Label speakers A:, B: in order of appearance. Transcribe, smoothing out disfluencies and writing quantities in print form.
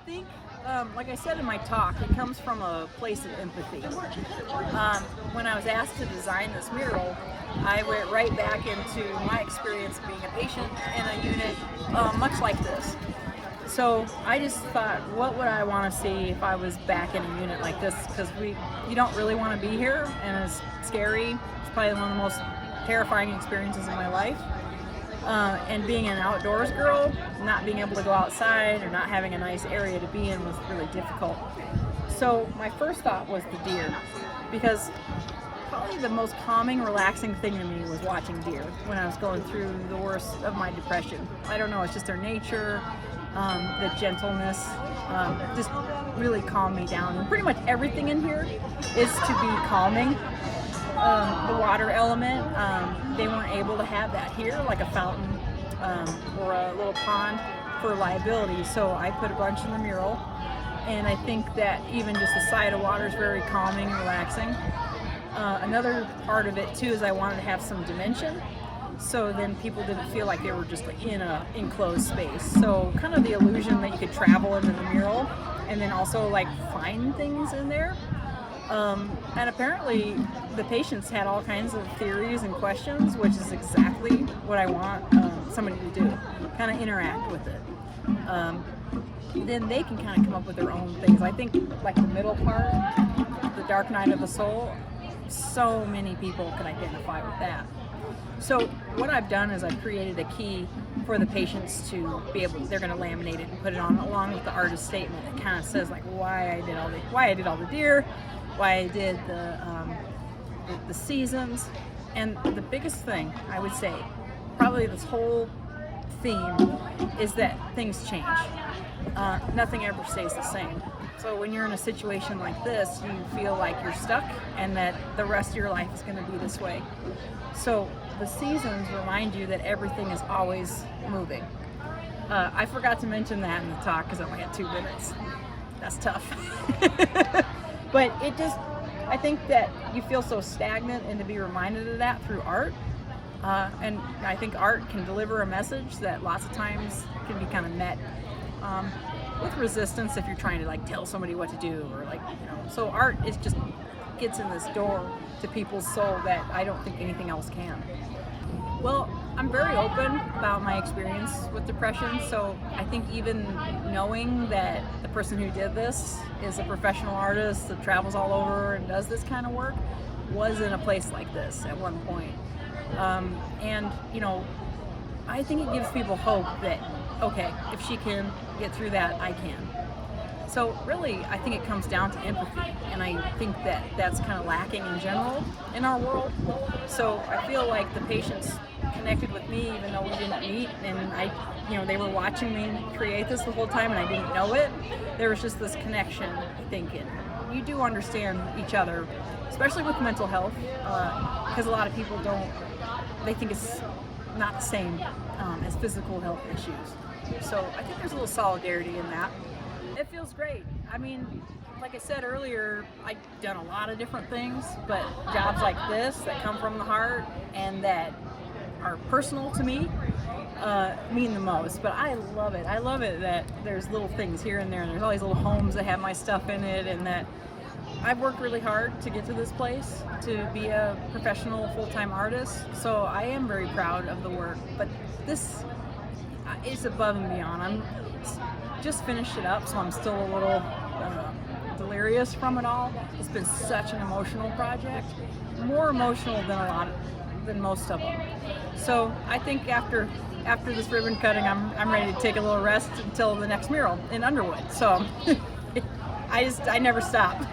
A: think, like I said in my talk, it comes from a place of empathy. When I was asked to design this mural, I went right back into my experience being a patient in a unit much like this. So I just thought, what would I want to see if I was back in a unit like this? Because you don't really want to be here, and it's scary. It's probably one of the most terrifying experiences of my life. And being an outdoors girl, not being able to go outside or not having a nice area to be in was really difficult. So my first thought was the deer, because probably the most calming, relaxing thing to me was watching deer when I was going through the worst of my depression. I don't know, it's just their nature, the gentleness, just really calmed me down. And pretty much everything in here is to be calming. The water element, they weren't able to have that here, like a fountain or a little pond for liability, so I put a bunch in the mural, and I think that even just the sight of water is very calming and relaxing. Another part of it too is I wanted to have some dimension, so then people didn't feel like they were just like in a enclosed space. So kind of the illusion that you could travel into the mural and then also like find things in there. And apparently the patients had all kinds of theories and questions, which is exactly what I want somebody to do, kind of interact with it. Then they can kind of come up with their own things. I think like the middle part, the dark night of the soul, so many people can identify with that. So what I've done is I've created a key for the patients to be able, they're going to laminate it and put it on along with the artist statement. It kind of says like why I did all the deer, why I did the seasons, and the biggest thing I would say, probably this whole theme, is that things change. Nothing ever stays the same. So when you're in a situation like this, you feel like you're stuck and that the rest of your life is going to be this way. So the seasons remind you that everything is always moving. I forgot to mention that in the talk because I only had 2 minutes. That's tough. But it just, I think that you feel so stagnant, and to be reminded of that through art. And I think art can deliver a message that lots of times can be kind of met with resistance if you're trying to like tell somebody what to do, or like, you know. So art is just gets in this door to people's soul that I don't think anything else can. Well, I'm very open about my experience with depression, so I think even knowing that the person who did this is a professional artist that travels all over and does this kind of work was in a place like this at one point. And, you know, I think it gives people hope that, okay, if she can get through that, I can. So really, I think it comes down to empathy, and I think that that's kind of lacking in general in our world. So I feel like the patients connected with me even though we didn't meet, and they were watching me create this the whole time and I didn't know it. There was just this connection thinking. You do understand each other, especially with mental health, because a lot of people they think it's not the same as physical health issues. So I think there's a little solidarity in that. It feels great. I mean, like I said earlier, I've done a lot of different things, but jobs like this that come from the heart and that are personal to me mean the most. But I love it. I love it that there's little things here and there, and there's all these little homes that have my stuff in it, and that I've worked really hard to get to this place, to be a professional full-time artist. So I am very proud of the work, but this is above and beyond. I'm just finished it up, so I'm still a little delirious from it all. It's been such an emotional project, more emotional than most of them. So I think after this ribbon cutting, I'm ready to take a little rest until the next mural in Underwood. So I never stop.